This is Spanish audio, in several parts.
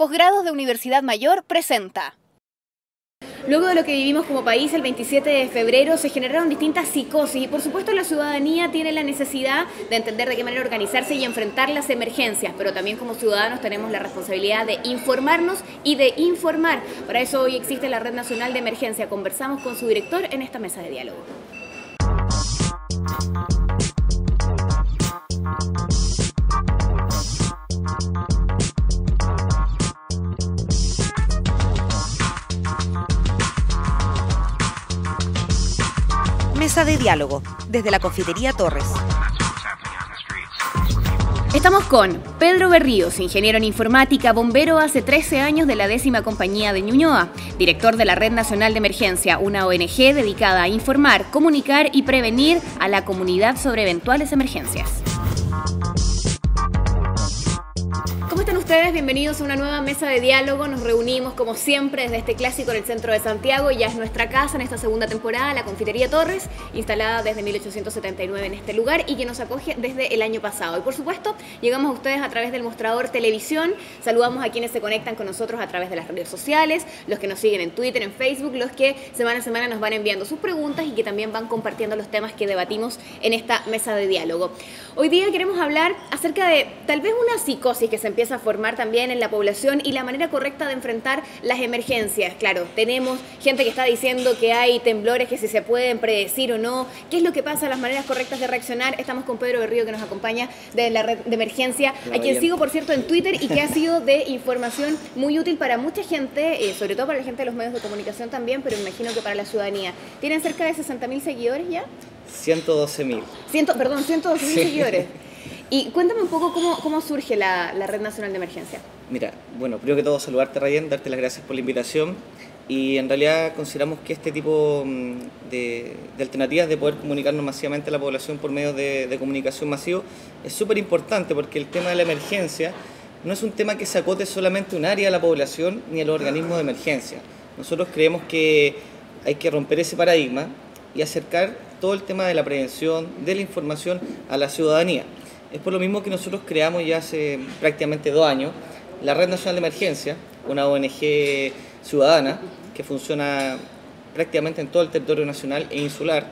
Posgrados de Universidad Mayor presenta. Luego de lo que vivimos como país el 27 de febrero se generaron distintas psicosis y por supuesto la ciudadanía tiene la necesidad de entender de qué manera organizarse y enfrentar las emergencias, pero también como ciudadanos tenemos la responsabilidad de informarnos y de informar. Para eso hoy existe la Red Nacional de Emergencia. Conversamos con su director en esta mesa de diálogo. Mesa de diálogo, desde la Confitería Torres. Estamos con Pedro Berríos, ingeniero en informática, bombero hace 13 años de la 10ª Compañía de Ñuñoa, director de la Red Nacional de Emergencia, una ONG dedicada a informar, comunicar y prevenir a la comunidad sobre eventuales emergencias. ¿Cómo están ustedes? Bienvenidos a una nueva mesa de diálogo. Nos reunimos como siempre desde este clásico en el centro de Santiago. Ya es nuestra casa en esta segunda temporada, la Confitería Torres, instalada desde 1879 en este lugar y que nos acoge desde el año pasado. Y por supuesto, llegamos a ustedes a través del mostrador televisión. Saludamos a quienes se conectan con nosotros a través de las redes sociales, los que nos siguen en Twitter, en Facebook, los que semana a semana nos van enviando sus preguntas y que también van compartiendo los temas que debatimos en esta mesa de diálogo. Hoy día queremos hablar acerca de tal vez una psicosis que se empieza a formar también en la población y la manera correcta de enfrentar las emergencias. Claro, tenemos gente que está diciendo que hay temblores que si se pueden predecir o no, qué es lo que pasa, las maneras correctas de reaccionar. Estamos con Pedro Berrío, que nos acompaña de la red de emergencia, a quien sigo por cierto en Twitter y que ha sido de información muy útil para mucha gente, sobre todo para la gente de los medios de comunicación también, pero me imagino que para la ciudadanía. ¿Tienen cerca de 60.000 seguidores ya? 112.000. 112.000 seguidores. Y cuéntame un poco cómo surge la Red Nacional de Emergencia. Mira, bueno, primero que todo saludarte, Ryan, darte las gracias por la invitación y en realidad consideramos que este tipo de alternativas de poder comunicarnos masivamente a la población por medios de comunicación masivo es súper importante porque el tema de la emergencia no es un tema que se acote solamente a un área de la población ni a los organismos de emergencia. Nosotros creemos que hay que romper ese paradigma y acercar todo el tema de la prevención, de la información a la ciudadanía. Es por lo mismo que nosotros creamos ya hace prácticamente 2 años la Red Nacional de Emergencia, una ONG ciudadana que funciona prácticamente en todo el territorio nacional e insular.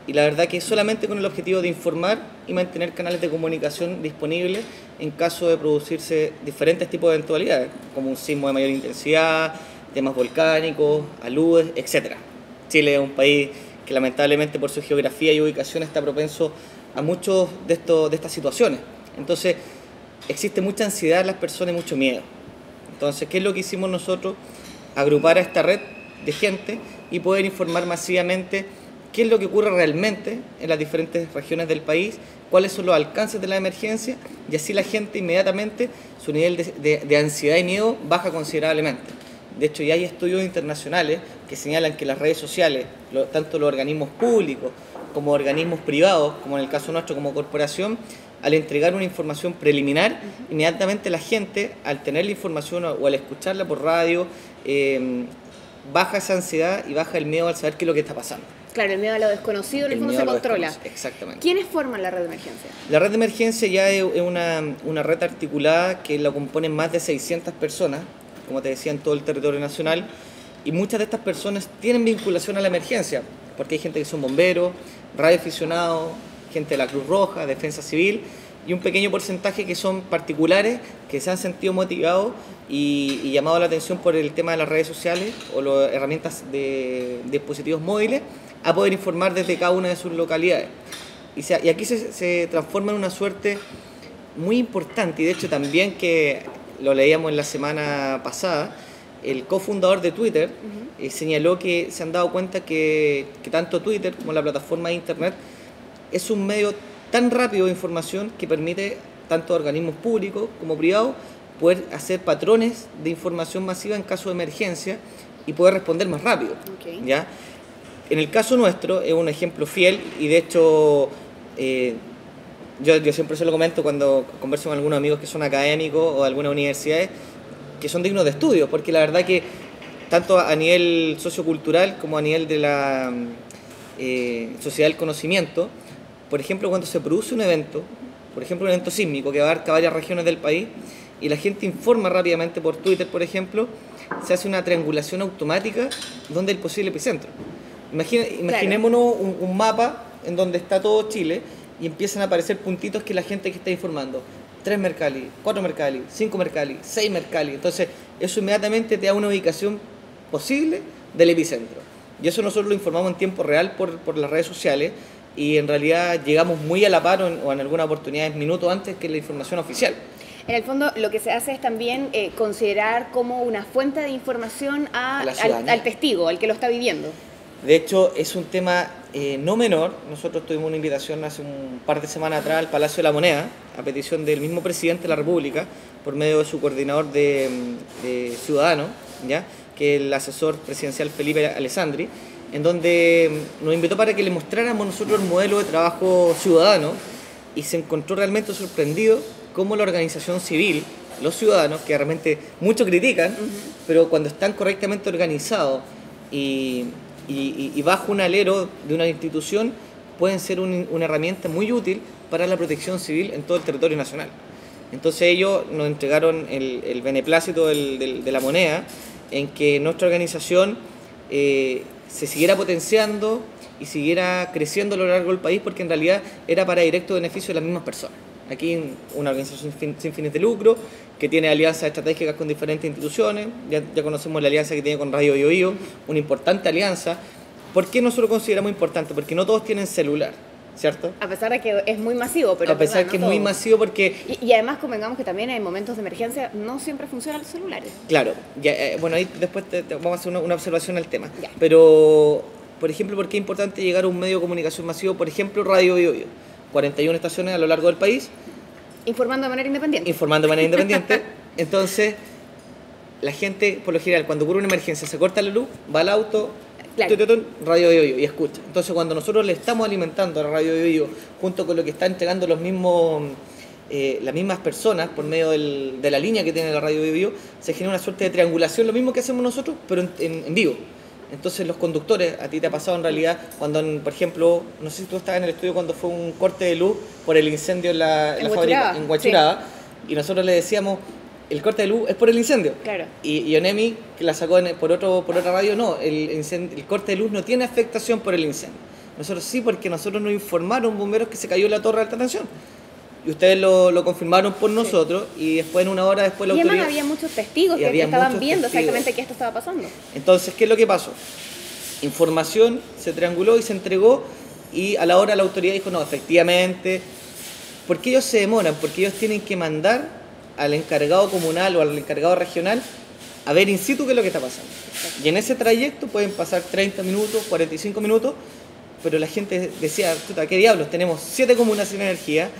Y la verdad que solamente con el objetivo de informar y mantener canales de comunicación disponibles en caso de producirse diferentes tipos de eventualidades, como un sismo de mayor intensidad, temas volcánicos, aludes, etc. Chile es un país que lamentablemente por su geografía y ubicación está propenso a muchos de estas situaciones. Entonces, existe mucha ansiedad en las personas y mucho miedo. Entonces, ¿qué es lo que hicimos nosotros? Agrupar a esta red de gente y poder informar masivamente qué es lo que ocurre realmente en las diferentes regiones del país, cuáles son los alcances de la emergencia, y así la gente inmediatamente, su nivel de ansiedad y miedo baja considerablemente. De hecho, ya hay estudios internacionales que señalan que las redes sociales, tanto los organismos públicos como organismos privados, como en el caso nuestro como corporación, al entregar una información preliminar, inmediatamente la gente, al tener la información o al escucharla por radio, baja esa ansiedad y baja el miedo al saber qué es lo que está pasando. Claro, el miedo a lo desconocido en el fondo se controla. Exactamente. ¿Quiénes forman la red de emergencia? La red de emergencia ya es una red articulada que la componen más de 600 personas, como te decía, en todo el territorio nacional, y muchas de estas personas tienen vinculación a la emergencia, porque hay gente que son bomberos, radioaficionados, gente de la Cruz Roja, Defensa Civil, y un pequeño porcentaje que son particulares, que se han sentido motivados y llamados la atención por el tema de las redes sociales o las herramientas de dispositivos móviles, a poder informar desde cada una de sus localidades. Y aquí se transforma en una suerte muy importante, y de hecho también que lo leíamos en la semana pasada, el cofundador de Twitter señaló que se han dado cuenta que tanto Twitter como la plataforma de Internet es un medio tan rápido de información que permite tanto a organismos públicos como privados poder hacer patrones de información masiva en caso de emergencia y poder responder más rápido. Okay. ¿Ya? En el caso nuestro es un ejemplo fiel y de hecho yo siempre se lo comento cuando converso con algunos amigos que son académicos o de algunas universidades que son dignos de estudio, porque la verdad que tanto a nivel sociocultural como a nivel de la sociedad del conocimiento, por ejemplo, cuando se produce un evento, por ejemplo un evento sísmico que abarca varias regiones del país, y la gente informa rápidamente por Twitter, por ejemplo, se hace una triangulación automática donde el posible epicentro. Imaginémonos un mapa en donde está todo Chile y empiezan a aparecer puntitos que la gente que está informando. 3 Mercalli, 4 Mercalli, 5 Mercalli, 6 Mercalli. Entonces, eso inmediatamente te da una ubicación posible del epicentro. Y eso nosotros lo informamos en tiempo real por las redes sociales y en realidad llegamos muy a la par o en algunas oportunidades minutos antes que la información oficial. En el fondo, lo que se hace es también considerar como una fuente de información al testigo, al que lo está viviendo. De hecho, es un tema no menor. Nosotros tuvimos una invitación hace un par de semanas atrás al Palacio de la Moneda, a petición del mismo presidente de la República, por medio de su coordinador de Ciudadanos, ¿ya?, que es el asesor presidencial Felipe Alessandri, en donde nos invitó para que le mostráramos nosotros el modelo de trabajo ciudadano y se encontró realmente sorprendido cómo la organización civil, los ciudadanos, que realmente muchos critican, pero cuando están correctamente organizados y bajo un alero de una institución, pueden ser una herramienta muy útil para la protección civil en todo el territorio nacional. Entonces ellos nos entregaron el beneplácito de la moneda, en que nuestra organización se siguiera potenciando y siguiera creciendo a lo largo del país, porque en realidad era para directo beneficio de las mismas personas. Aquí una organización sin fines de lucro, que tiene alianzas estratégicas con diferentes instituciones, ya conocemos la alianza que tiene con Radio Biobío, una importante alianza. ¿Por qué nosotros consideramos importante? Porque no todos tienen celular, ¿cierto? A pesar de que es muy masivo, pero... A pesar que es muy masivo porque... Y además convengamos que también en momentos de emergencia no siempre funcionan los celulares. Claro, bueno, ahí después vamos a hacer una observación al tema. Ya. Pero, por ejemplo, ¿por qué es importante llegar a un medio de comunicación masivo? Por ejemplo, Radio Biobío, 41 estaciones a lo largo del país. Informando de manera independiente. Informando de manera independiente. Entonces, la gente, por lo general, cuando ocurre una emergencia, se corta la luz, va al auto... Claro. Radio Biobío y escucha. Entonces, cuando nosotros le estamos alimentando a Radio Biobío junto con lo que están entregando las mismas personas por medio de la línea que tiene la Radio Biobío, se genera una suerte de triangulación, lo mismo que hacemos nosotros, pero en vivo. Entonces, los conductores, a ti te ha pasado en realidad cuando, por ejemplo, no sé si tú estabas en el estudio cuando fue un corte de luz por el incendio en la fábrica en Huachuraba, sí. Y nosotros le decíamos, el corte de luz es por el incendio. Claro. Y Onemi, que la sacó por otra radio, no, el corte de luz no tiene afectación por el incendio. Nosotros sí, porque nosotros nos informaron bomberos que se cayó la torre de alta tensión. Y ustedes lo confirmaron por nosotros, y después, en una hora después, la autoridad... Y además había muchos testigos que estaban viendo exactamente que esto estaba pasando. Entonces, ¿qué es lo que pasó? Información se trianguló y se entregó, y a la hora la autoridad dijo, no, efectivamente... ¿Por qué ellos se demoran? Porque ellos tienen que mandar al encargado comunal o al encargado regional a ver in situ qué es lo que está pasando. Y en ese trayecto pueden pasar 30 minutos, 45 minutos, pero la gente decía, puta, ¿qué diablos? Tenemos 7 comunas sin energía,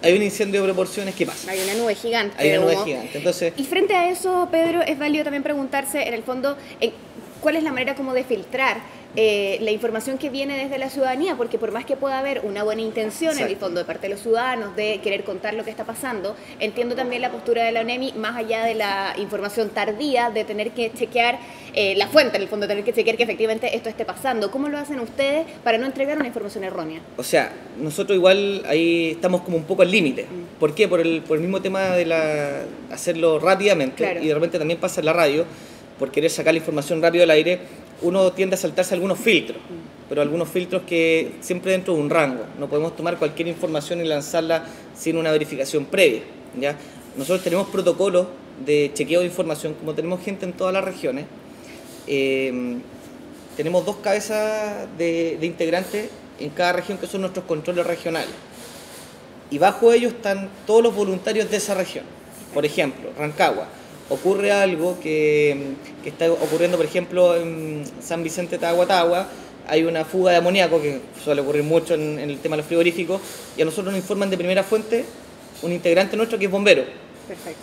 hay un incendio de proporciones, ¿qué pasa? Hay una nube gigante. Hay una nube gigante. Entonces, y frente a eso, Pedro, es válido también preguntarse, en el fondo, ¿cuál es la manera como de filtrar la información que viene desde la ciudadanía? Porque por más que pueda haber una buena intención, exacto, en el fondo de parte de los ciudadanos de querer contar lo que está pasando, entiendo también la postura de la ONEMI, más allá de la información tardía, de tener que chequear la fuente, en el fondo, tener que chequear que efectivamente esto esté pasando. ¿Cómo lo hacen ustedes para no entregar una información errónea? O sea, nosotros igual ahí estamos como un poco al límite. ¿Por qué? Por el mismo tema de hacerlo rápidamente, claro, y de repente también pasa en la radio, por querer sacar la información rápido al aire, uno tiende a saltarse algunos filtros, pero algunos filtros que siempre dentro de un rango. No podemos tomar cualquier información y lanzarla sin una verificación previa, ¿ya? Nosotros tenemos protocolos de chequeo de información, como tenemos gente en todas las regiones. Tenemos 2 cabezas de integrantes en cada región, que son nuestros controles regionales. Y bajo ellos están todos los voluntarios de esa región. Por ejemplo, Rancagua. Ocurre algo que está ocurriendo, por ejemplo, en San Vicente Tahuatahua, hay una fuga de amoníaco que suele ocurrir mucho en el tema de los frigoríficos, y a nosotros nos informan de primera fuente un integrante nuestro que es bombero. Perfecto.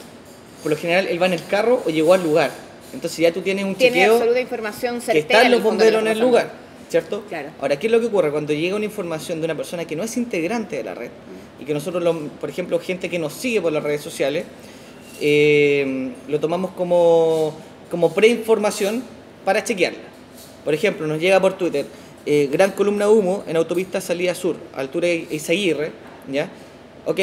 Por lo general él va en el carro o llegó al lugar, entonces ya tú tienes un chequeo. Tiene absoluta información certera. Que están los bomberos en el lugar, ¿cierto? Claro. Ahora, ¿qué es lo que ocurre? Cuando llega una información de una persona que no es integrante de la red, y que nosotros, por ejemplo, gente que nos sigue por las redes sociales, lo tomamos como preinformación para chequearla. Por ejemplo, nos llega por Twitter, gran columna de humo en autopista salida sur, altura de Izaguirre, ¿ya? Ok,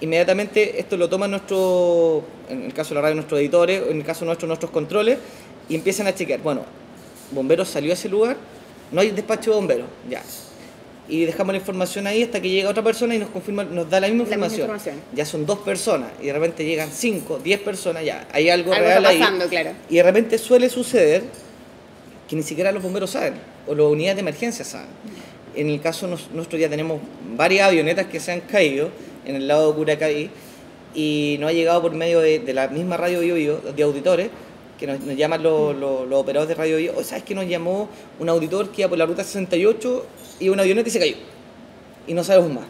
inmediatamente esto lo toman en el caso de la radio, nuestros editores, en el caso nuestro, nuestros controles, y empiezan a chequear. Bueno, bomberos salió a ese lugar, no hay despacho de bomberos, ya. Y dejamos la información ahí hasta que llega otra persona y nos confirma, nos da la misma información. Ya son 2 personas y de repente llegan 5, 10 personas, ya hay algo real está pasando, ahí. claro. Y de repente suele suceder que ni siquiera los bomberos saben, o las unidades de emergencia saben. En el caso nuestro ya tenemos varias avionetas que se han caído en el lado de Curacaví y nos ha llegado por medio de la misma radio Bio Bio, de auditores, que nos llaman los operadores de radio Bio. ¿Sabes que nos llamó un auditor que iba por la ruta 68 y una avioneta y se cayó? Y no sabemos más.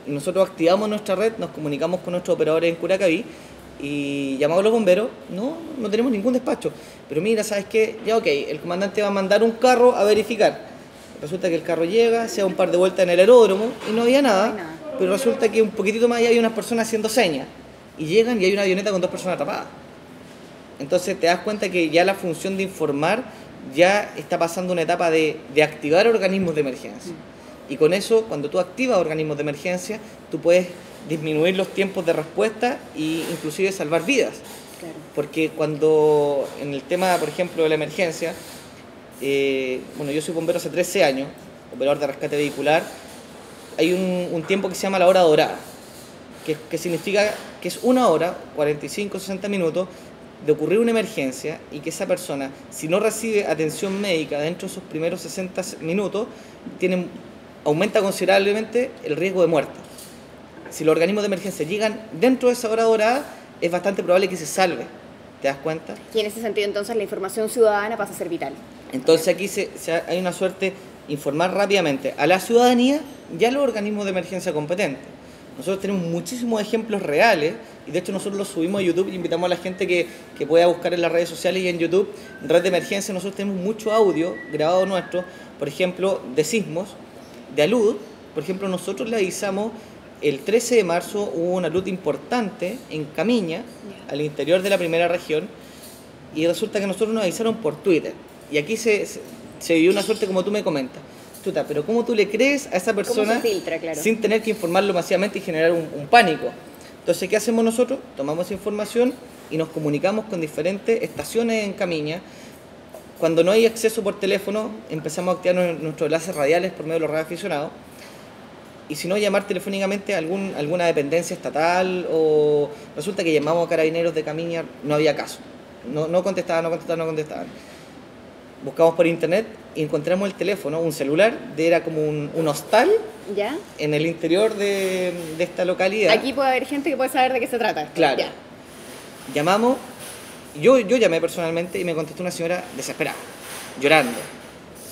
Y nosotros activamos nuestra red, nos comunicamos con nuestros operadores en Curacaví y llamamos a los bomberos. No tenemos ningún despacho. Pero mira, ¿sabes qué? Ya ok, el comandante va a mandar un carro a verificar. Resulta que el carro llega, se da un par de vueltas en el aeródromo y no había nada. Pero resulta que un poquitito más allá hay unas personas haciendo señas. Y llegan y hay una avioneta con 2 personas atrapadas. Entonces te das cuenta que ya la función de informar ya está pasando una etapa de activar organismos de emergencia. Y con eso, cuando tú activas organismos de emergencia, tú puedes disminuir los tiempos de respuesta e inclusive salvar vidas. Claro. Porque cuando en el tema, por ejemplo, de la emergencia, yo soy bombero hace 13 años, operador de rescate vehicular, hay un tiempo que se llama la hora dorada, que significa que es 1 hora, 45, 60 minutos, de ocurrir una emergencia y que esa persona, si no recibe atención médica dentro de esos primeros 60 minutos, aumenta considerablemente el riesgo de muerte. Si los organismos de emergencia llegan dentro de esa hora dorada, es bastante probable que se salve. ¿Te das cuenta? Y en ese sentido, entonces, la información ciudadana pasa a ser vital. Entonces aquí hay una suerte, informar rápidamente a la ciudadanía y a los organismos de emergencia competentes. Nosotros tenemos muchísimos ejemplos reales y de hecho nosotros los subimos a YouTube y invitamos a la gente que pueda buscar en las redes sociales y en YouTube, en Red de Emergencia. Nosotros tenemos mucho audio grabado nuestro, por ejemplo, de sismos, de alud. Por ejemplo, nosotros le avisamos el 13 de marzo, hubo una alud importante en Camiña, al interior de la primera región, y resulta que nosotros nos avisaron por Twitter. Y aquí se vivió una suerte como tú me comentas. Pero ¿cómo tú le crees a esa persona sin tener que informarlo masivamente y generar un pánico? Entonces, ¿qué hacemos nosotros? Tomamos esa información y nos comunicamos con diferentes estaciones en Camiña. Cuando no hay acceso por teléfono, empezamos a activar nuestros enlaces radiales por medio de los radioaficionados. Y si no, llamar telefónicamente a alguna dependencia estatal, o resulta que llamamos a Carabineros de Camiña, no había caso. No contestaban. Buscamos por internet y encontramos el teléfono, un celular, era como un hostal. ¿Ya? En el interior de esta localidad. Aquí puede haber gente que puede saber de qué se trata. Claro. Ya. Llamamos, yo llamé personalmente y me contestó una señora desesperada, llorando.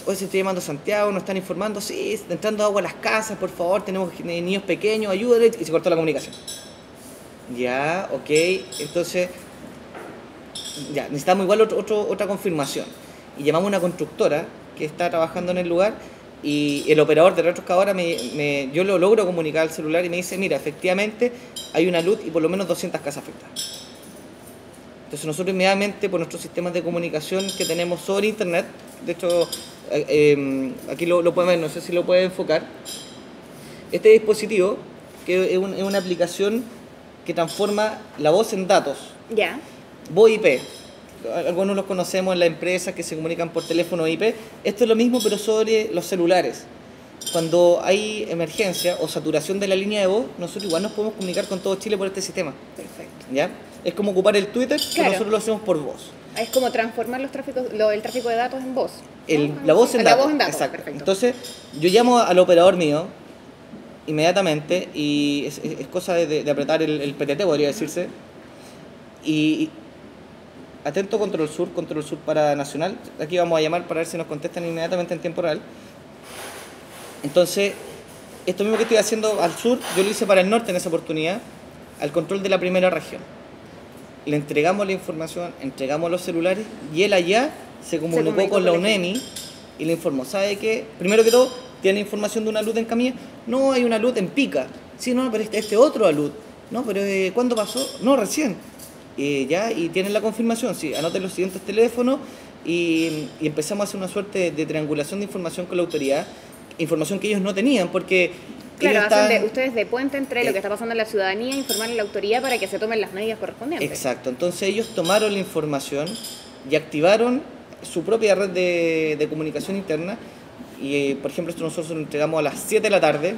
Oye, se estoy llamando a Santiago, nos están informando, sí, está entrando agua a las casas, por favor, tenemos niños pequeños, ayúdenle, y se cortó la comunicación. Ya, ok, entonces, ya, necesitamos igual otra confirmación. Y llamamos a una constructora que está trabajando en el lugar y el operador de retroexcavadora yo lo logro comunicar al celular y me dice, mira, efectivamente hay una luz y por lo menos 200 casas afectadas. Entonces nosotros inmediatamente por nuestros sistemas de comunicación que tenemos sobre internet, de hecho aquí lo pueden ver, no sé si lo pueden enfocar, este dispositivo que es una aplicación que transforma la voz en datos. Ya. Voz IP. Algunos los conocemos en las empresas que se comunican por teléfono IP. Esto es lo mismo, pero sobre los celulares. Cuando hay emergencia o saturación de la línea de voz, nosotros igual nos podemos comunicar con todo Chile por este sistema. Perfecto. ¿Ya? Es como ocupar el Twitter, claro, pero nosotros lo hacemos por voz. Es como transformar el tráfico de datos en voz. La voz en datos. La voz en datos. Exacto. Perfecto. Entonces, yo llamo al operador mío inmediatamente y es cosa de apretar el PTT, podría decirse. Y atento Control Sur para Nacional. Aquí vamos a llamar para ver si nos contestan inmediatamente en tiempo real. Entonces, esto mismo que estoy haciendo al sur, yo lo hice para el norte en esa oportunidad, al control de la primera región. Le entregamos la información, entregamos los celulares y él allá se comunicó con la UNEMI y le informó, ¿sabe qué? Primero que todo, ¿tiene información de una luz en Camiña? No, hay una luz en Pica. Sí, no, pero este otro alud. No, pero ¿cuándo pasó? No, recién. Ya, y tienen la confirmación, sí, anoten los siguientes teléfonos y empezamos a hacer una suerte de triangulación de información con la autoridad, información que ellos no tenían, porque Claro, ustedes de puente entre lo que está pasando en la ciudadanía, informarle a la autoridad para que se tomen las medidas correspondientes. Exacto, entonces ellos tomaron la información y activaron su propia red de comunicación interna y, por ejemplo, esto nosotros lo entregamos a las 7 de la tarde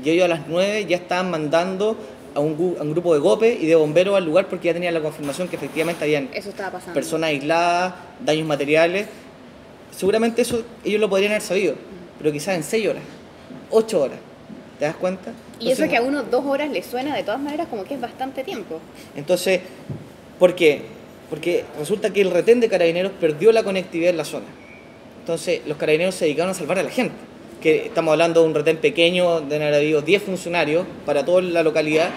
y ellos a las 9 ya estaban mandando a un grupo de GOPE y de bomberos al lugar porque ya tenían la confirmación que efectivamente habían personas aisladas, daños materiales. Seguramente eso ellos lo podrían haber sabido, pero quizás en 6 horas, 8 horas. ¿Te das cuenta? Entonces, y eso que a uno 2 horas le suena de todas maneras como que es bastante tiempo. Entonces, ¿por qué? Porque resulta que el retén de Carabineros perdió la conectividad en la zona. Entonces, los Carabineros se dedicaron a salvar a la gente. Que estamos hablando de un retén pequeño, de haber habido 10 funcionarios para toda la localidad.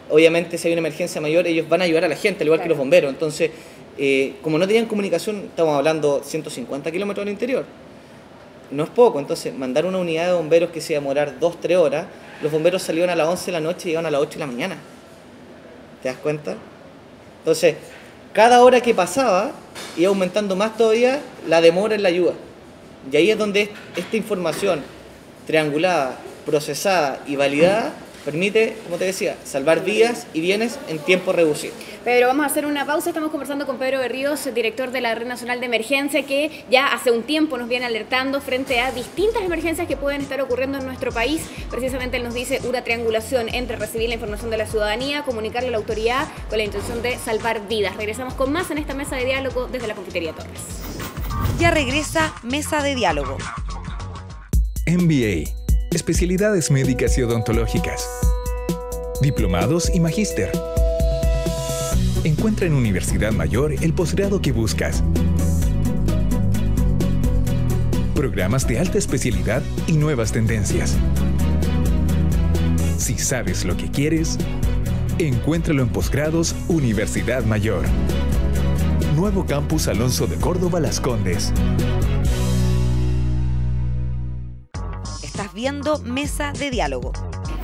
Obviamente, si hay una emergencia mayor, ellos van a ayudar a la gente, al igual que los bomberos. Entonces, como no tenían comunicación, estamos hablando 150 kilómetros al interior. No es poco, entonces mandar una unidad de bomberos que se iba a demorar 2-3 horas, los bomberos salieron a las 11 de la noche y llegaron a las 8 de la mañana. ¿Te das cuenta? Entonces, cada hora que pasaba iba aumentando más todavía la demora en la ayuda. Y ahí es donde esta información triangulada, procesada y validada permite, como te decía, salvar vidas y bienes en tiempo reducido. Pedro, vamos a hacer una pausa. Estamos conversando con Pedro Berríos, director de la Red Nacional de Emergencia, que ya hace un tiempo nos viene alertando frente a distintas emergencias que pueden estar ocurriendo en nuestro país. Precisamente él nos dice una triangulación entre recibir la información de la ciudadanía, comunicarle a la autoridad con la intención de salvar vidas. Regresamos con más en esta mesa de diálogo desde la Confitería Torres. Ya regresa Mesa de Diálogo. MBA, especialidades médicas y odontológicas, diplomados y magíster. Encuentra en Universidad Mayor el posgrado que buscas. Programas de alta especialidad y nuevas tendencias. Si sabes lo que quieres, encuéntralo en Posgrados Universidad Mayor. Nuevo Campus Alonso de Córdoba Las Condes. Estás viendo Mesa de Diálogo.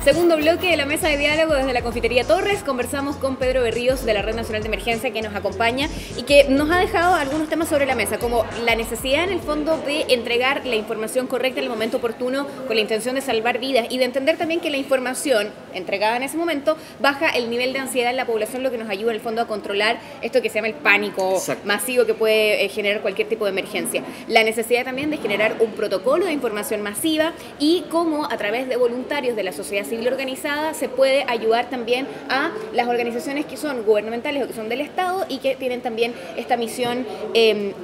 Segundo bloque de la mesa de diálogo desde la Confitería Torres. Conversamos con Pedro Berríos de la Red Nacional de Emergencia, que nos acompaña y que nos ha dejado algunos temas sobre la mesa, como la necesidad en el fondo de entregar la información correcta en el momento oportuno con la intención de salvar vidas y de entender también que la información entregada en ese momento baja el nivel de ansiedad en la población, lo que nos ayuda en el fondo a controlar esto que se llama el pánico masivo que puede generar cualquier tipo de emergencia. La necesidad también de generar un protocolo de información masiva y cómo a través de voluntarios de la sociedad civil organizada se puede ayudar también a las organizaciones que son gubernamentales o que son del Estado y que tienen también esta misión,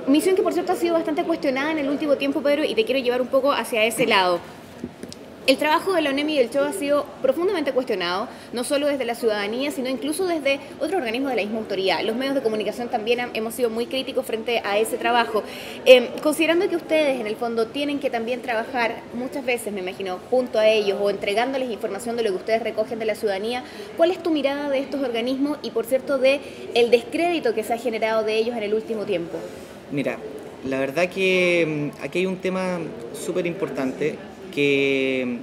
misión que por cierto ha sido bastante cuestionada en el último tiempo, Pedro, y te quiero llevar un poco hacia ese lado. El trabajo de la ONEMI y del CHO ha sido profundamente cuestionado, no solo desde la ciudadanía, sino incluso desde otros organismos de la misma autoridad. Los medios de comunicación también hemos sido muy críticos frente a ese trabajo. Considerando que ustedes, en el fondo, tienen que también trabajar muchas veces, me imagino, junto a ellos o entregándoles información de lo que ustedes recogen de la ciudadanía, ¿cuál es tu mirada de estos organismos y, por cierto, de el descrédito que se ha generado de ellos en el último tiempo? Mira, la verdad que aquí hay un tema súper importante que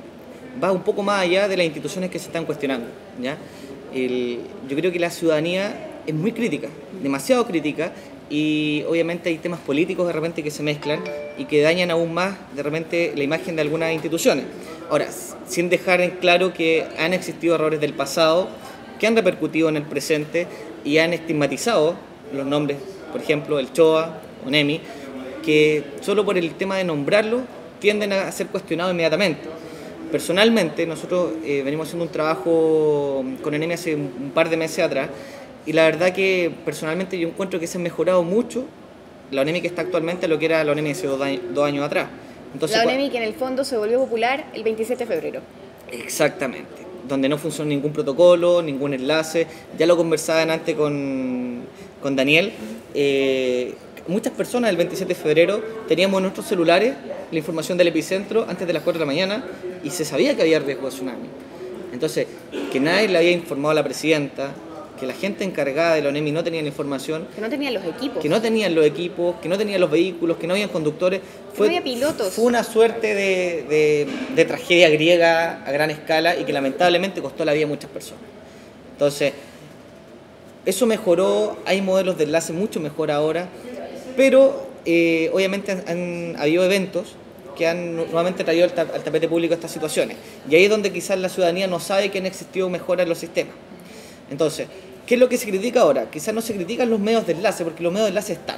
va un poco más allá de las instituciones que se están cuestionando, ¿ya? Yo creo que la ciudadanía es muy crítica, demasiado crítica, y obviamente hay temas políticos de repente que se mezclan y que dañan aún más de repente la imagen de algunas instituciones. Ahora, sin dejar en claro que han existido errores del pasado que han repercutido en el presente y han estigmatizado los nombres, por ejemplo, el CHOA, ONEMI, que solo por el tema de nombrarlo tienden a ser cuestionados inmediatamente. Personalmente, nosotros venimos haciendo un trabajo con ONEMI hace un par de meses atrás, y la verdad que personalmente yo encuentro que se ha mejorado mucho la ONEMI que está actualmente a lo que era la ONEMI hace 2 años atrás. Entonces, la ONEMI que en el fondo se volvió popular el 27 de febrero. Exactamente, donde no funcionó ningún protocolo, ningún enlace. Ya lo conversaban antes con Daniel. Muchas personas el 27 de febrero teníamos en nuestros celulares la información del epicentro antes de las 4 de la mañana y se sabía que había riesgo de tsunami. Entonces, que nadie le había informado a la presidenta, que la gente encargada de la ONEMI no tenía la información. Que no tenían los equipos. Que no tenían los equipos, que no tenían los vehículos, que no habían conductores. No había pilotos. Fue una suerte de tragedia griega a gran escala y que lamentablemente costó la vida a muchas personas. Entonces, eso mejoró, hay modelos de enlace mucho mejor ahora. Pero obviamente han habido eventos que han nuevamente traído al tapete público estas situaciones. Y ahí es donde quizás la ciudadanía no sabe que han existido mejoras en los sistemas. Entonces, ¿qué es lo que se critica ahora? Quizás no se critican los medios de enlace, porque los medios de enlace están,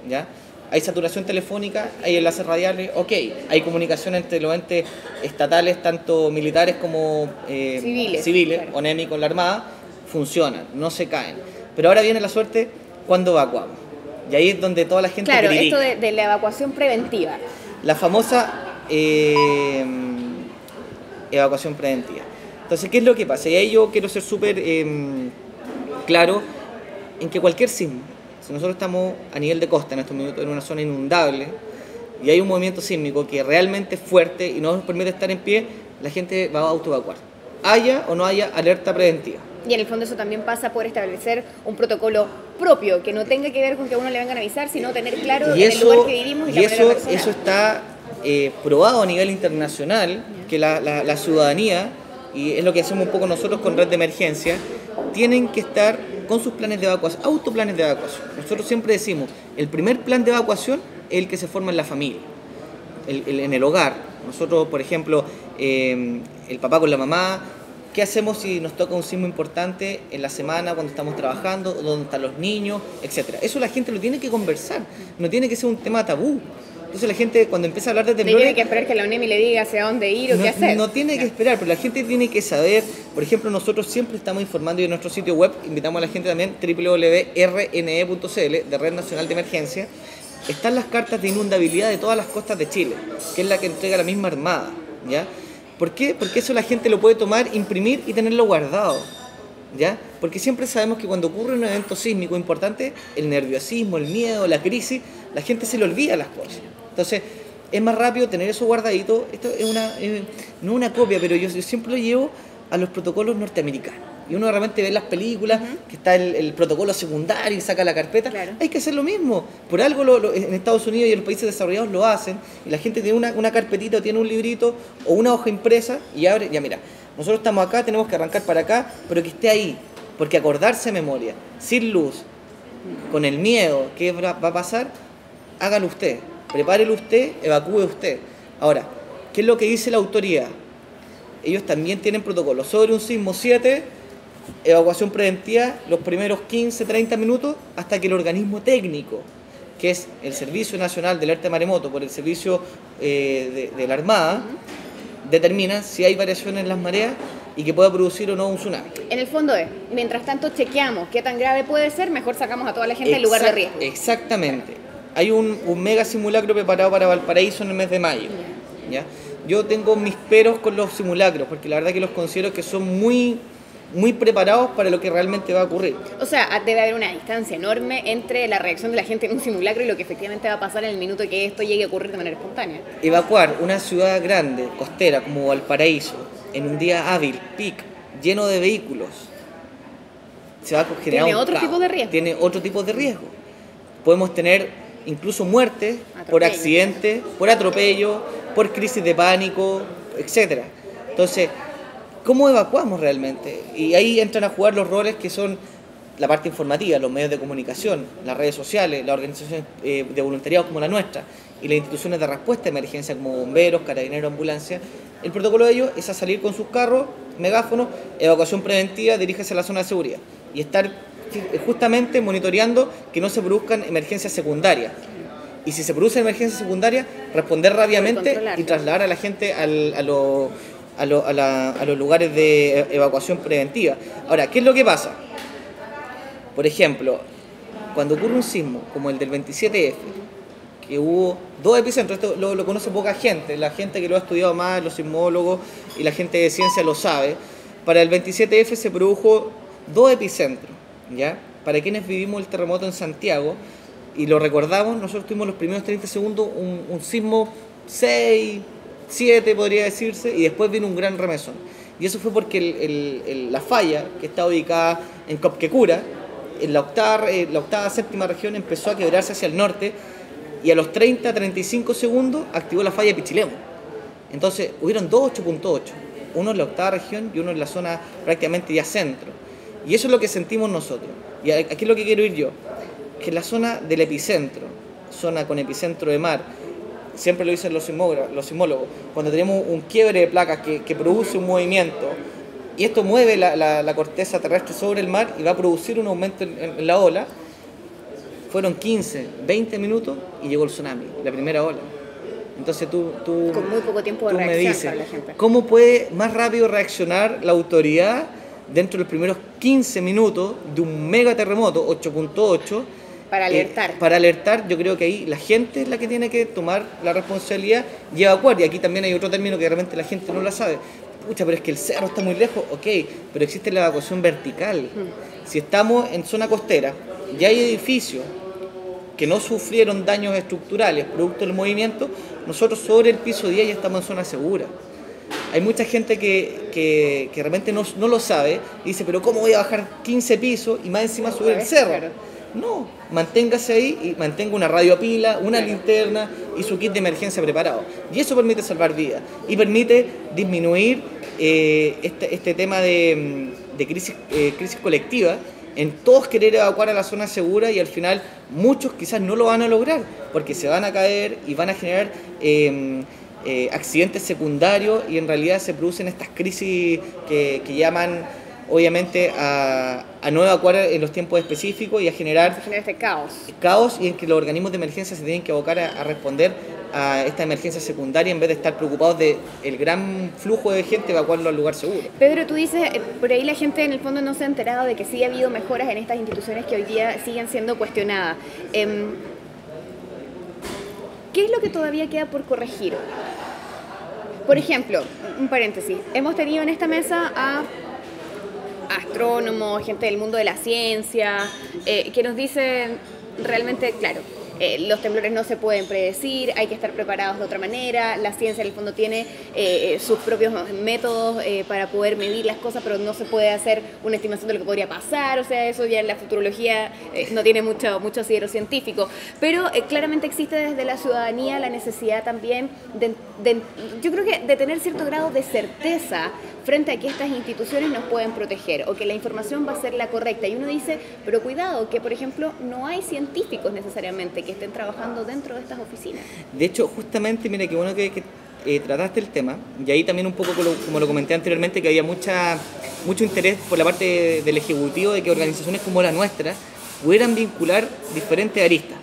¿ya? Hay saturación telefónica, hay enlaces radiales, ok, hay comunicación entre los entes estatales, tanto militares como civiles claro. ONEMI con la Armada, funcionan, no se caen. Pero ahora viene la suerte cuando evacuamos. Y ahí es donde toda la gente critica. Esto de la evacuación preventiva. La famosa evacuación preventiva. Entonces, ¿qué es lo que pasa? Y ahí yo quiero ser súper claro en que cualquier sismo, si nosotros estamos a nivel de costa en estos minutos en una zona inundable y hay un movimiento sísmico que realmente es fuerte y no nos permite estar en pie, la gente va a autoevacuar, haya o no haya alerta preventiva. Y en el fondo eso también pasa por establecer un protocolo propio, que no tenga que ver con que a uno le vengan a avisar, sino tener claro en el lugar que vivimos y la manera personal. Eso está probado a nivel internacional, que la ciudadanía, y es lo que hacemos un poco nosotros con Red de Emergencia, tienen que estar con sus planes de evacuación, autoplanes de evacuación. Nosotros siempre decimos, el primer plan de evacuación es el que se forma en la familia, en el hogar. Nosotros, por ejemplo, el papá con la mamá, ¿qué hacemos si nos toca un sismo importante en la semana cuando estamos trabajando, dónde están los niños, etcétera? Eso la gente lo tiene que conversar, no tiene que ser un tema tabú. Entonces la gente cuando empieza a hablar de temblores... No tiene que esperar que la ONEMI le diga hacia dónde ir o qué hacer. No tiene que esperar, pero la gente tiene que saber. Por ejemplo, nosotros siempre estamos informando y en nuestro sitio web invitamos a la gente también, www.rne.cl, de Red Nacional de Emergencia. Están las cartas de inundabilidad de todas las costas de Chile, que es la que entrega la misma Armada, ¿ya? ¿Por qué? Porque eso la gente lo puede tomar, imprimir y tenerlo guardado, ¿ya? Porque siempre sabemos que cuando ocurre un evento sísmico importante, el nerviosismo, el miedo, la crisis, la gente se le olvida las cosas. Entonces, es más rápido tener eso guardadito. Esto es no una copia, pero yo siempre lo llevo a los protocolos norteamericanos. Y uno realmente ve en las películas que está el protocolo secundario y saca la carpeta. Claro. Hay que hacer lo mismo. Por algo en Estados Unidos y en los países desarrollados lo hacen. Y la gente tiene una carpetita o tiene un librito o una hoja impresa y abre. Ya mira, nosotros estamos acá, tenemos que arrancar para acá, pero que esté ahí. Porque acordarse de memoria, sin luz, con el miedo que va a pasar, hágalo usted. Prepárelo usted, evacúe usted. Ahora, ¿qué es lo que dice la autoridad? Ellos también tienen protocolos. Sobre un sismo 7, evacuación preventiva los primeros 15, 30 minutos hasta que el organismo técnico, que es el Servicio Nacional de Alerta de Maremoto por el Servicio de la Armada, determina si hay variaciones en las mareas y que pueda producir o no un tsunami. En el fondo es, mientras tanto chequeamos qué tan grave puede ser, mejor sacamos a toda la gente del lugar de riesgo. Exactamente. Hay un mega simulacro preparado para Valparaíso en el mes de mayo. ¿Ya? Yo tengo mis peros con los simulacros, porque la verdad que los considero que son muy preparados para lo que realmente va a ocurrir. O sea, debe haber una distancia enorme entre la reacción de la gente en un simulacro y lo que efectivamente va a pasar en el minuto que esto llegue a ocurrir de manera espontánea. Evacuar una ciudad grande, costera, como Valparaíso, en un día hábil, peak, lleno de vehículos, se va a generar Tiene un otro caos. tipo de riesgo. Tiene otro tipo de riesgo. Podemos tener incluso muertes por accidentes, por atropello, por crisis de pánico, etc. Entonces, ¿cómo evacuamos realmente? Y ahí entran a jugar los roles que son la parte informativa, los medios de comunicación, las redes sociales, las organizaciones de voluntariado como la nuestra y las instituciones de respuesta de emergencia como bomberos, carabineros, ambulancia. El protocolo de ellos es a salir con sus carros, megáfonos, evacuación preventiva, diríjase a la zona de seguridad y estar justamente monitoreando que no se produzcan emergencias secundarias. Y si se producen emergencias secundarias, responder rápidamente y trasladar a la gente a los lugares de evacuación preventiva. Ahora, ¿qué es lo que pasa? Por ejemplo, cuando ocurre un sismo como el del 27F, que hubo 2 epicentros, esto lo conoce poca gente, la gente que lo ha estudiado más, los sismólogos y la gente de ciencia lo sabe. Para el 27F se produjo 2 epicentros, ¿ya? Para quienes vivimos el terremoto en Santiago y lo recordamos, nosotros tuvimos los primeros 30 segundos un sismo 6, 7 podría decirse, y después vino un gran remesón. Y eso fue porque la falla, que está ubicada en Copquecura, en la octava séptima región, empezó a quebrarse hacia el norte y a los 30-35 segundos activó la falla de Pichilemu. Entonces hubieron 2 8.8, uno en la octava región y uno en la zona prácticamente ya centro. Y eso es lo que sentimos nosotros. Y aquí es lo que quiero ir yo, que la zona del epicentro, zona con epicentro de mar, siempre lo dicen los sismólogos, cuando tenemos un quiebre de placas que produce un movimiento, y esto mueve la corteza terrestre sobre el mar y va a producir un aumento en la ola, fueron 15, 20 minutos y llegó el tsunami, la primera ola. Entonces tú con muy poco tiempo de me reacción dices, para la gente. ¿cómo puede más rápido reaccionar la autoridad dentro de los primeros 15 minutos de un mega terremoto 8.8? Para alertar. Para alertar, yo creo que ahí la gente es la que tiene que tomar la responsabilidad y evacuar. Y aquí también hay otro término que realmente la gente no la sabe. Pucha, pero es que el cerro está muy lejos, ok, pero existe la evacuación vertical. Si estamos en zona costera y hay edificios que no sufrieron daños estructurales producto del movimiento, nosotros sobre el piso 10 ya estamos en zona segura. Hay mucha gente que realmente no lo sabe y dice, pero ¿cómo voy a bajar 15 pisos y más encima subir el cerro? Claro. No, manténgase ahí y mantenga una radio a pila, una linterna y su kit de emergencia preparado. Y eso permite salvar vidas y permite disminuir este tema de crisis colectiva, en todos querer evacuar a la zona segura, y al final muchos quizás no lo van a lograr porque se van a caer y van a generar accidentes secundarios, y en realidad se producen estas crisis que llaman obviamente a no evacuar en los tiempos específicos y a generar este caos, y en que los organismos de emergencia se tienen que abocar a responder a esta emergencia secundaria en vez de estar preocupados del gran flujo de gente, evacuarlo al lugar seguro. Pedro, tú dices, por ahí la gente en el fondo no se ha enterado de que sí ha habido mejoras en estas instituciones que hoy día siguen siendo cuestionadas. ¿Qué es lo que todavía queda por corregir? Por ejemplo, un paréntesis, hemos tenido en esta mesa a astrónomos, gente del mundo de la ciencia, que nos dicen realmente, claro, los temblores no se pueden predecir, hay que estar preparados de otra manera, la ciencia en el fondo tiene sus propios métodos para poder medir las cosas, pero no se puede hacer una estimación de lo que podría pasar, o sea, eso ya en la futurología no tiene mucho asidero científico, pero claramente existe desde la ciudadanía la necesidad también yo creo que de tener cierto grado de certeza frente a que estas instituciones nos pueden proteger o que la información va a ser la correcta. Y uno dice, pero cuidado, que por ejemplo no hay científicos necesariamente que estén trabajando dentro de estas oficinas. De hecho, justamente, mira, qué bueno que trataste el tema, y ahí también un poco como lo comenté anteriormente, que había mucho interés por la parte del Ejecutivo de que organizaciones como la nuestra pudieran vincular diferentes aristas.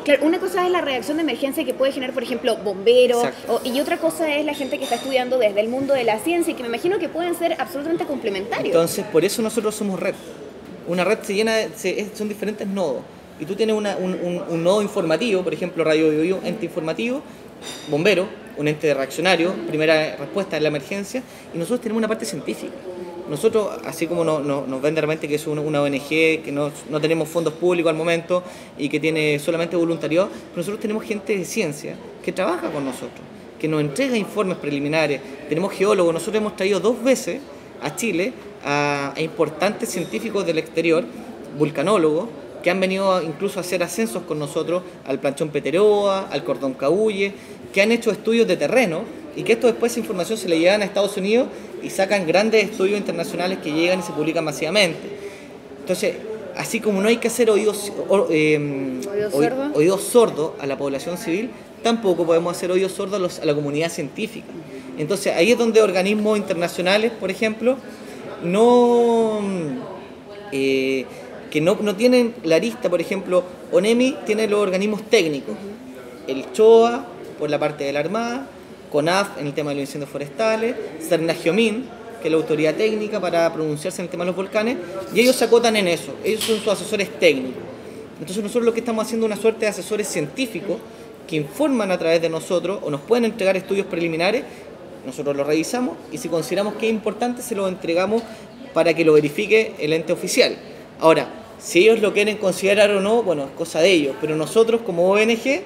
Claro, una cosa es la reacción de emergencia que puede generar, por ejemplo, bomberos, y otra cosa es la gente que está estudiando desde el mundo de la ciencia, y que me imagino que pueden ser absolutamente complementarios. Entonces, por eso nosotros somos red. Una red son diferentes nodos. Y tú tienes un nodo informativo, por ejemplo, Radio Biobío, ente informativo, bombero, un ente reaccionario, primera respuesta en la emergencia, y nosotros tenemos una parte científica. Nosotros, así como nos ven de repente que es una ONG, que no tenemos fondos públicos al momento y que tiene solamente voluntariado, pero nosotros tenemos gente de ciencia que trabaja con nosotros, que nos entrega informes preliminares, tenemos geólogos. Nosotros hemos traído 2 veces a Chile a importantes científicos del exterior, vulcanólogos, que han venido incluso a hacer ascensos con nosotros al Planchón Peteroa, al Cordón Cahuille, que han hecho estudios de terreno, y que esto después esa información se le llevan a Estados Unidos y sacan grandes estudios internacionales que llegan y se publican masivamente. Entonces, así como no hay que hacer oídos sordos a la población civil, tampoco podemos hacer oídos sordos a la comunidad científica. Entonces, ahí es donde organismos internacionales, por ejemplo, que no tienen la arista. Por ejemplo, ONEMI tiene los organismos técnicos, el CHOA por la parte de la Armada, CONAF en el tema de los incendios forestales, Cernagiomín, que es la autoridad técnica para pronunciarse en el tema de los volcanes, y ellos se acotan en eso, ellos son sus asesores técnicos. Entonces nosotros lo que estamos haciendo es una suerte de asesores científicos que informan a través de nosotros o nos pueden entregar estudios preliminares, nosotros los revisamos y si consideramos que es importante se los entregamos para que lo verifique el ente oficial. Ahora, si ellos lo quieren considerar o no, bueno, es cosa de ellos, pero nosotros como ONG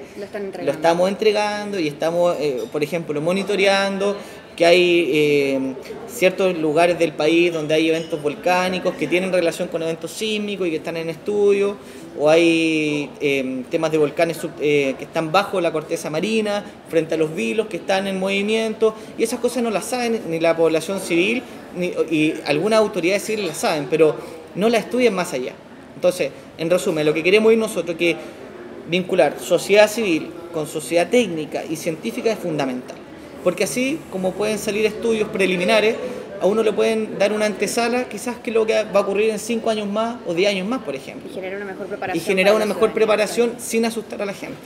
lo estamos entregando y estamos, por ejemplo, monitoreando que hay ciertos lugares del país donde hay eventos volcánicos que tienen relación con eventos sísmicos y que están en estudio, o hay temas de volcanes que están bajo la corteza marina, frente a los vilos que están en movimiento, y esas cosas no las saben ni la población civil, y algunas autoridades civiles las saben, pero no las estudian más allá. Entonces, en resumen, lo que queremos ir nosotros es que vincular sociedad civil con sociedad técnica y científica es fundamental. Porque así, como pueden salir estudios preliminares, a uno le pueden dar una antesala, quizás que lo que va a ocurrir en 5 años más o 10 años más, por ejemplo. Y generar una mejor preparación. Y generar una mejor preparación sin asustar a la gente.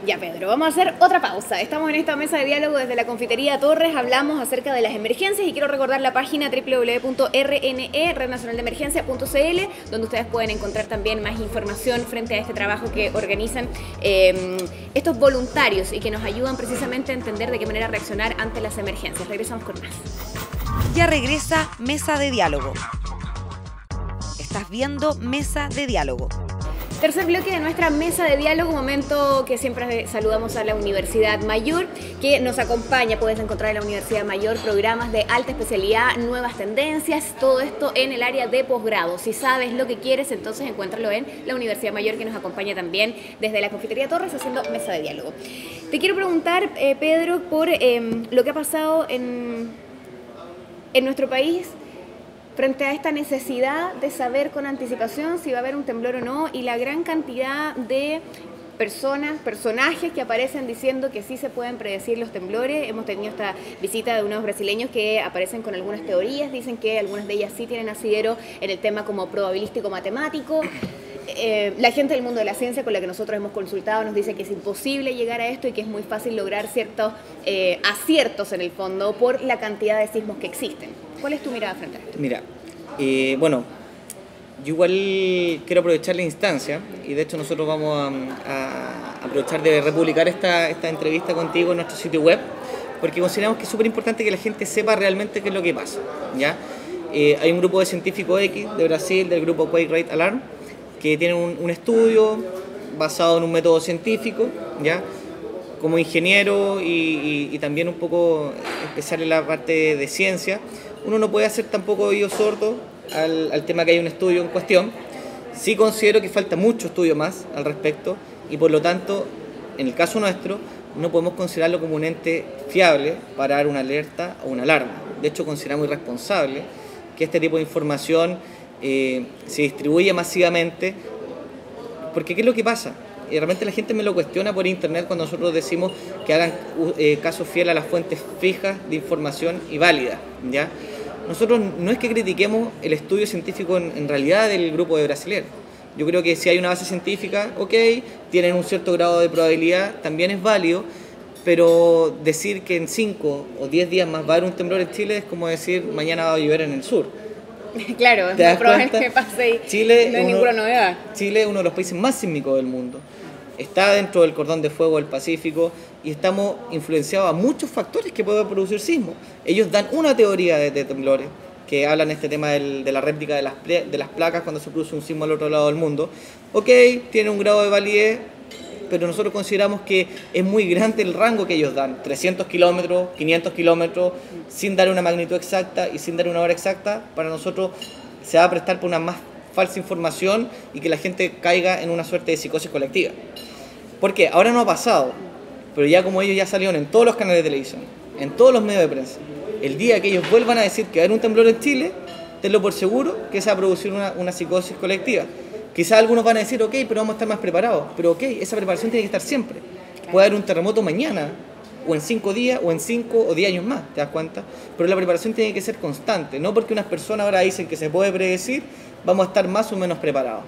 Ya, Pedro, vamos a hacer otra pausa. Estamos en esta mesa de diálogo desde la Confitería Torres, hablamos acerca de las emergencias y quiero recordar la página www.rne.rednacionaldeemergencia.cl, donde ustedes pueden encontrar también más información frente a este trabajo que organizan estos voluntarios y que nos ayudan precisamente a entender de qué manera reaccionar ante las emergencias. Regresamos con más. Ya regresa Mesa de Diálogo. Estás viendo Mesa de Diálogo. Tercer bloque de nuestra mesa de diálogo, momento que siempre saludamos a la Universidad Mayor, que nos acompaña. Puedes encontrar en la Universidad Mayor programas de alta especialidad, nuevas tendencias, todo esto en el área de posgrado. Si sabes lo que quieres, entonces encuéntralo en la Universidad Mayor, que nos acompaña también desde la Confitería Torres haciendo mesa de diálogo. Te quiero preguntar, Pedro, por lo que ha pasado en nuestro país frente a esta necesidad de saber con anticipación si va a haber un temblor o no, y la gran cantidad de personajes que aparecen diciendo que sí se pueden predecir los temblores. Hemos tenido esta visita de unos brasileños que aparecen con algunas teorías, dicen que algunas de ellas sí tienen asidero en el tema como probabilístico matemático. La gente del mundo de la ciencia con la que nosotros hemos consultado nos dice que es imposible llegar a esto y que es muy fácil lograr ciertos aciertos en el fondo por la cantidad de sismos que existen. ¿Cuál es tu mirada frente a esto? Mira, bueno, yo igual quiero aprovechar la instancia y de hecho nosotros vamos a aprovechar de republicar esta entrevista contigo en nuestro sitio web, porque consideramos que es súper importante que la gente sepa realmente qué es lo que pasa, ¿ya? Hay un grupo de científicos X de Brasil, del grupo Quake Rate Alarm, que tienen un estudio basado en un método científico, ¿ya? Como ingeniero y también un poco especial en la parte de ciencia, uno no puede hacer tampoco oído sordo al tema que hay un estudio en cuestión. Sí considero que falta mucho estudio más al respecto y por lo tanto, en el caso nuestro, no podemos considerarlo como un ente fiable para dar una alerta o una alarma. De hecho, consideramos irresponsable que este tipo de información se distribuya masivamente, porque ¿qué es lo que pasa? Realmente la gente me lo cuestiona por internet cuando nosotros decimos que hagan caso fiel a las fuentes fijas de información y válidas, ¿ya? Nosotros no es que critiquemos el estudio científico en realidad del grupo de brasileños. Yo creo que si hay una base científica, ok, tienen un cierto grado de probabilidad, también es válido, pero decir que en 5 o 10 días más va a haber un temblor en Chile es como decir mañana va a llover en el sur. Claro, es muy probable que pase y Chile, no hay ninguna novedad. Chile es uno de los países más sísmicos del mundo. Está dentro del cordón de fuego del Pacífico y estamos influenciados a muchos factores que pueden producir sismos. Ellos dan una teoría de temblores que hablan de este tema de la réplica de las placas cuando se produce un sismo al otro lado del mundo. Ok, tiene un grado de validez, pero nosotros consideramos que es muy grande el rango que ellos dan. 300 kilómetros, 500 kilómetros, sin dar una magnitud exacta y sin dar una hora exacta, para nosotros se va a prestar por una más falsa información y que la gente caiga en una suerte de psicosis colectiva. Porque ahora no ha pasado, pero ya como ellos ya salieron en todos los canales de televisión, en todos los medios de prensa, el día que ellos vuelvan a decir que va a haber un temblor en Chile, tenlo por seguro que se va a producir una psicosis colectiva. Quizás algunos van a decir, ok, pero vamos a estar más preparados, pero ok, esa preparación tiene que estar siempre. Puede haber un terremoto mañana, o en 5 días, o en 5 o 10 años más, ¿te das cuenta? Pero la preparación tiene que ser constante, no porque unas personas ahora dicen que se puede predecir, vamos a estar más o menos preparados.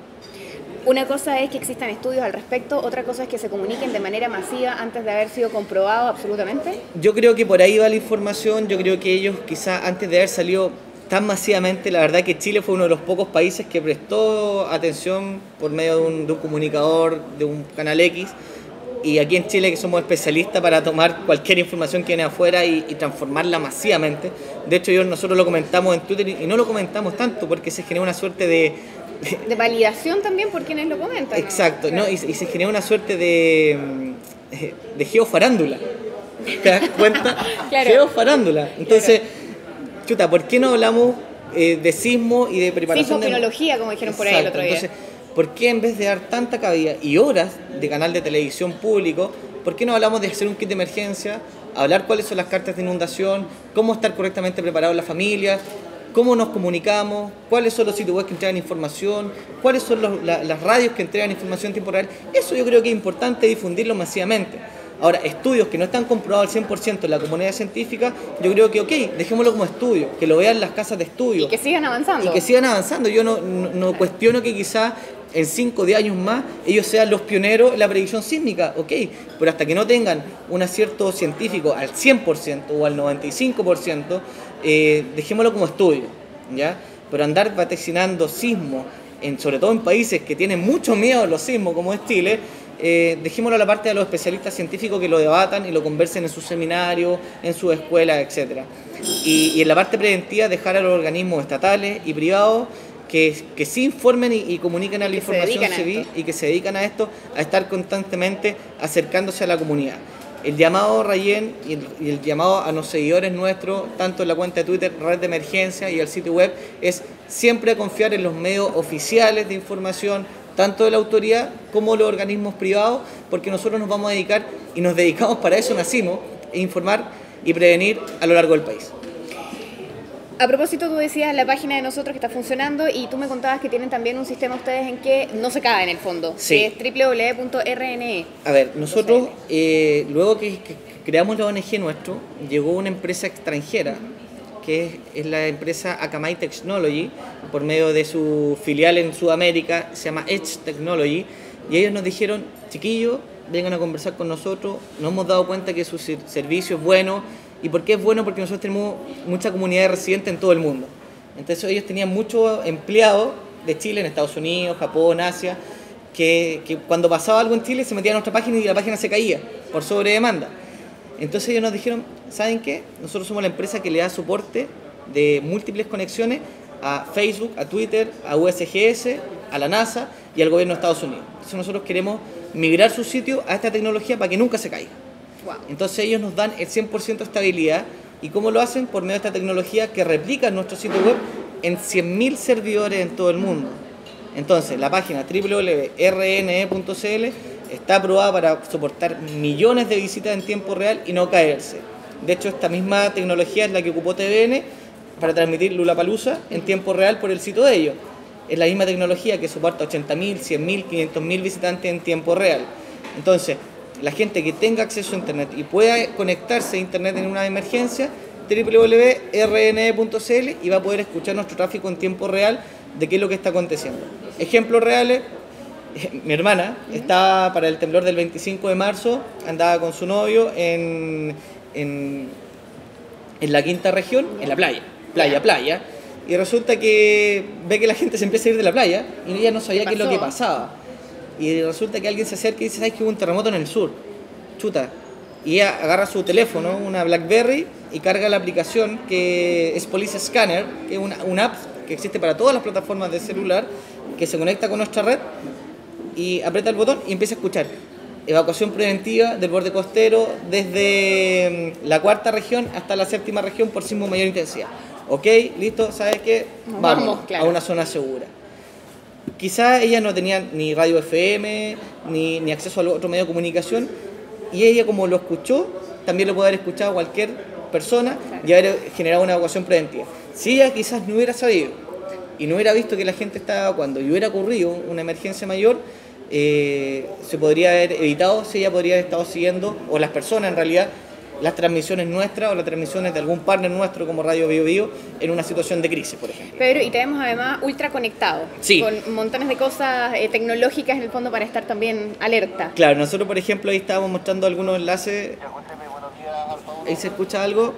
Una cosa es que existan estudios al respecto, otra cosa es que se comuniquen de manera masiva antes de haber sido comprobado absolutamente. Yo creo que por ahí va la información, yo creo que ellos quizás antes de haber salido tan masivamente, la verdad que Chile fue uno de los pocos países que prestó atención por medio de un comunicador, de un canal X, y aquí en Chile que somos especialistas para tomar cualquier información que viene afuera y transformarla masivamente. De hecho nosotros lo comentamos en Twitter y no lo comentamos tanto porque se genera una suerte de validación también por quienes lo comentan, ¿no? Exacto, claro. ¿No? Y se genera una suerte de geofarándula. ¿Te das cuenta? Claro. Geofarándula. Entonces, claro. Chuta, ¿por qué no hablamos de sismo y de preparación? Sismopinología, como dijeron por ahí el otro día. Entonces, ¿por qué en vez de dar tanta cabida y horas de canal de televisión público, por qué no hablamos de hacer un kit de emergencia, hablar cuáles son las cartas de inundación, cómo estar correctamente preparado en la familia, cómo nos comunicamos, cuáles son los sitios web que entregan información, cuáles son las radios que entregan información en tiempo real. Eso yo creo que es importante difundirlo masivamente. Ahora, estudios que no están comprobados al 100% en la comunidad científica, yo creo que, ok, dejémoslo como estudio, que lo vean las casas de estudio. Y que sigan avanzando. Y que sigan avanzando. Yo no cuestiono que quizá en 5 o 10 años más ellos sean los pioneros en la predicción sísmica, ok, pero hasta que no tengan un acierto científico al 100% o al 95%, dejémoslo como estudio, ¿ya? Pero andar vaticinando sismos, sobre todo en países que tienen mucho miedo a los sismos, como es Chile, dejémoslo a la parte de los especialistas científicos que lo debatan y lo conversen en sus seminarios, en sus escuelas, etc. Y en la parte preventiva dejar a los organismos estatales y privados que sí informen y comuniquen a la información civil y que se dedican a esto, a estar constantemente acercándose a la comunidad. El llamado, Rayén, y el llamado a los seguidores nuestros, tanto en la cuenta de Twitter, Red de Emergencia y el sitio web, es siempre confiar en los medios oficiales de información, tanto de la autoridad como los organismos privados, porque nosotros nos vamos a dedicar, y nos dedicamos para eso, nacimos, a informar y prevenir a lo largo del país. A propósito, tú decías la página de nosotros que está funcionando y tú me contabas que tienen también un sistema ustedes en que no se cae en el fondo, sí, que es www.rne. A ver, nosotros, luego que creamos la ONG nuestro, llegó una empresa extranjera, que es la empresa Akamai Technology, por medio de su filial en Sudamérica, se llama Edge Technology, y ellos nos dijeron, chiquillos, vengan a conversar con nosotros, nos hemos dado cuenta que su servicio es bueno. ¿Y por qué es bueno? Porque nosotros tenemos mucha comunidad de residentes en todo el mundo. Entonces ellos tenían muchos empleados de Chile, en Estados Unidos, Japón, Asia, que cuando pasaba algo en Chile se metían a nuestra página y la página se caía por sobredemanda. Entonces ellos nos dijeron, ¿saben qué? Nosotros somos la empresa que le da soporte de múltiples conexiones a Facebook, a Twitter, a USGS, a la NASA y al gobierno de Estados Unidos. Entonces nosotros queremos migrar su sitio a esta tecnología para que nunca se caiga. Entonces ellos nos dan el 100% de estabilidad. ¿Y cómo lo hacen? Por medio de esta tecnología que replica nuestro sitio web en 100.000 servidores en todo el mundo. Entonces la página www.rne.cl está aprobada para soportar millones de visitas en tiempo real y no caerse. De hecho, esta misma tecnología es la que ocupó TVN para transmitir Lollapalooza en tiempo real por el sitio de ellos. Es la misma tecnología que soporta 80.000, 100.000, 500.000 visitantes en tiempo real. Entonces, la gente que tenga acceso a Internet y pueda conectarse a Internet en una emergencia, www.rne.cl, y va a poder escuchar nuestro tráfico en tiempo real de qué es lo que está aconteciendo. Ejemplos reales, mi hermana estaba para el temblor del 25 de marzo, andaba con su novio en la quinta región, en la playa, y resulta que ve que la gente se empieza a ir de la playa y ella no sabía qué es lo que pasaba. Y resulta que alguien se acerca y dice, ¿sabes que hubo un terremoto en el sur? Chuta. Y ella agarra su teléfono, una BlackBerry, y carga la aplicación que es Police Scanner, que es una app que existe para todas las plataformas de celular, que se conecta con nuestra red, y aprieta el botón y empieza a escuchar evacuación preventiva del borde costero desde la cuarta región hasta la séptima región por sismo de mayor intensidad. Ok, listo, ¿sabes qué? Vamos claro, a una zona segura. Quizás ella no tenía ni radio FM, ni acceso a otro medio de comunicación, y ella, como lo escuchó, también lo puede haber escuchado cualquier persona y haber generado una evacuación preventiva. Si ella quizás no hubiera sabido y no hubiera visto que la gente estaba evacuando y hubiera ocurrido una emergencia mayor, se podría haber evitado, si ella podría haber estado siguiendo, o las personas en realidad, las transmisiones nuestras o las transmisiones de algún partner nuestro como Radio Bio Bio en una situación de crisis, por ejemplo. Pedro, y te vemos además ultra conectado, sí, con montones de cosas tecnológicas en el fondo para estar también alerta. Claro, nosotros por ejemplo ahí estábamos mostrando algunos enlaces. ¿Ahí se escucha algo?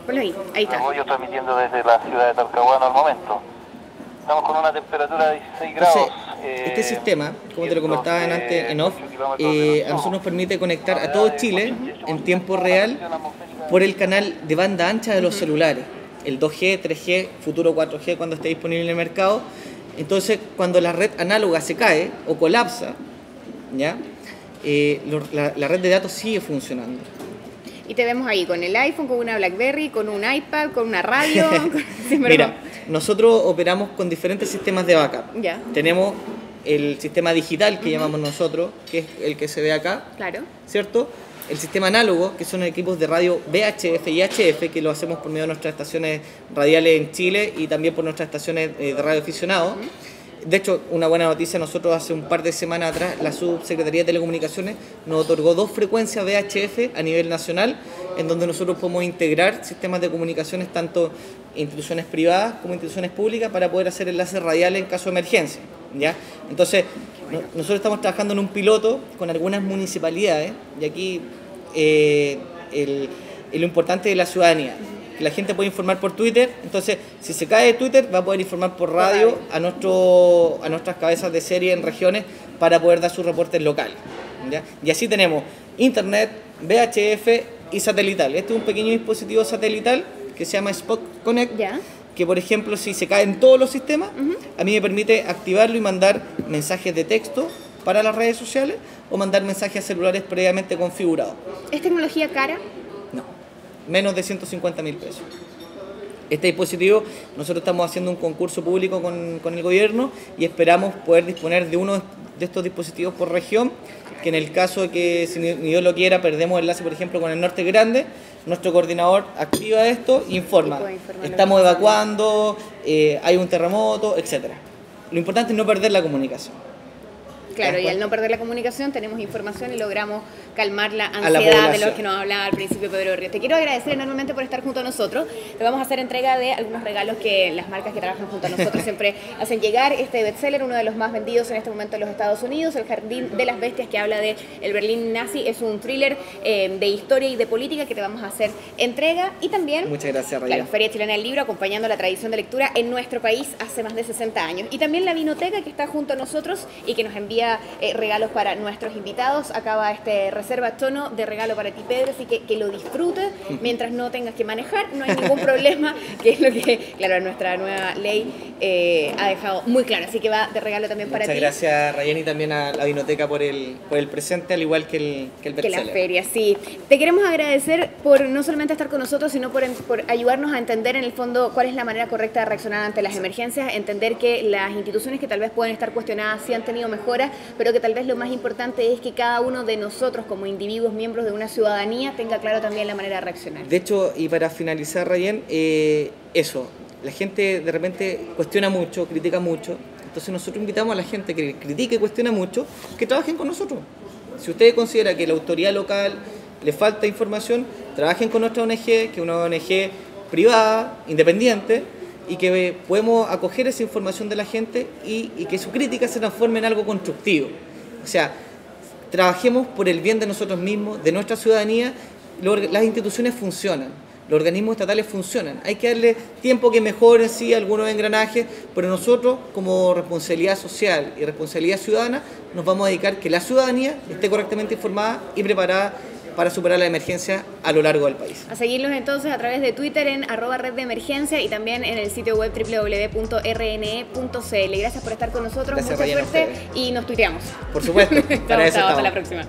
Ponlo ahí está. Yo transmitiendo desde la ciudad de Talcahuano al momento. Estamos con una temperatura de 16 grados. Entonces, este sistema, como te lo comentaba antes en off, a nosotros nos permite conectar a todo Chile en tiempo real por el canal de banda ancha de los celulares, el 2G, 3G, futuro 4G cuando esté disponible en el mercado. Entonces, cuando la red análoga se cae o colapsa, ¿ya? La red de datos sigue funcionando. Y te vemos ahí con el iPhone, con una BlackBerry, con un iPad, con una radio. Mira, nosotros operamos con diferentes sistemas de backup. Ya. Tenemos el sistema digital que llamamos nosotros, que es el que se ve acá, claro, ¿cierto? el sistema análogo, que son equipos de radio VHF y HF, que lo hacemos por medio de nuestras estaciones radiales en Chile y también por nuestras estaciones de radio aficionados. De hecho, una buena noticia, nosotros hace un par de semanas atrás, la Subsecretaría de Telecomunicaciones nos otorgó 2 frecuencias VHF a nivel nacional, en donde nosotros podemos integrar sistemas de comunicaciones, tanto instituciones privadas como instituciones públicas, para poder hacer enlaces radiales en caso de emergencia, ¿ya? Entonces, nosotros estamos trabajando en un piloto con algunas municipalidades, y aquí lo importante de la ciudadanía, que la gente puede informar por Twitter. Entonces, si se cae de Twitter, va a poder informar por radio a nuestras cabezas de serie en regiones para poder dar sus reportes locales, ¿ya? Y así tenemos internet, VHF y satelital. Este es un pequeño dispositivo satelital que se llama Spot Connect, ¿Ya? que por ejemplo, si se cae en todos los sistemas, a mí me permite activarlo y mandar mensajes de texto para las redes sociales o mandar mensajes a celulares previamente configurados. ¿Es tecnología cara? No, menos de 150.000 pesos. Este dispositivo, nosotros estamos haciendo un concurso público con el gobierno y esperamos poder disponer de uno de estos dispositivos por región, que en el caso de que, si ni Dios lo quiera, perdemos enlace, por ejemplo, con el Norte Grande, nuestro coordinador activa esto e informa. Estamos evacuando, hay un terremoto, etc. Lo importante es no perder la comunicación. Claro, y al no perder la comunicación tenemos información y logramos calmar la ansiedad de los que nos hablaba al principio Pedro Ríos. Te quiero agradecer enormemente por estar junto a nosotros. Te vamos a hacer entrega de algunos regalos que las marcas que trabajan junto a nosotros siempre hacen llegar. Este bestseller, uno de los más vendidos en este momento en los Estados Unidos, El Jardín de las Bestias, que habla de el Berlín nazi, es un thriller de historia y de política que te vamos a hacer entrega. Y también, muchas gracias, Rayán. Claro, Feria Chilena del Libro, acompañando la tradición de lectura en nuestro país hace más de 60 años. Y también la Vinoteca, que está junto a nosotros y que nos envía regalos para nuestros invitados. Acaba Reserva Chono de regalo para ti, Pedro, así que lo disfrutes mientras no tengas que manejar, no hay ningún problema, que es lo que, claro, nuestra nueva ley ha dejado muy claro, así que va de regalo también para ti. Muchas gracias, Rayán, y también a la Vinoteca por el presente, al igual que el bestseller. Que la feria, sí. Te queremos agradecer por no solamente estar con nosotros, sino por ayudarnos a entender en el fondo cuál es la manera correcta de reaccionar ante las emergencias, entender que las instituciones que tal vez pueden estar cuestionadas sí han tenido mejoras, pero que tal vez lo más importante es que cada uno de nosotros como individuos, miembros de una ciudadanía, tenga claro también la manera de reaccionar. De hecho, y para finalizar, Rayán, eso, la gente de repente cuestiona mucho, critica mucho, entonces nosotros invitamos a la gente que critique y cuestiona mucho, que trabajen con nosotros. Si usted considera que la autoridad local le falta información, trabajen con nuestra ONG, que es una ONG privada, independiente, y que podemos acoger esa información de la gente y que su crítica se transforme en algo constructivo. O sea, trabajemos por el bien de nosotros mismos, de nuestra ciudadanía. Las instituciones funcionan, los organismos estatales funcionan. Hay que darle tiempo que mejoren, sí, algunos engranajes, pero nosotros, como responsabilidad social y responsabilidad ciudadana, nos vamos a dedicar a que la ciudadanía esté correctamente informada y preparada para superar la emergencia a lo largo del país. A seguirlos entonces a través de Twitter en @reddeemergencia y también en el sitio web www.rne.cl. Gracias por estar con nosotros, Gracias, mucha Rayán, suerte y nos tuiteamos. Por supuesto, para eso Hasta estamos. la próxima.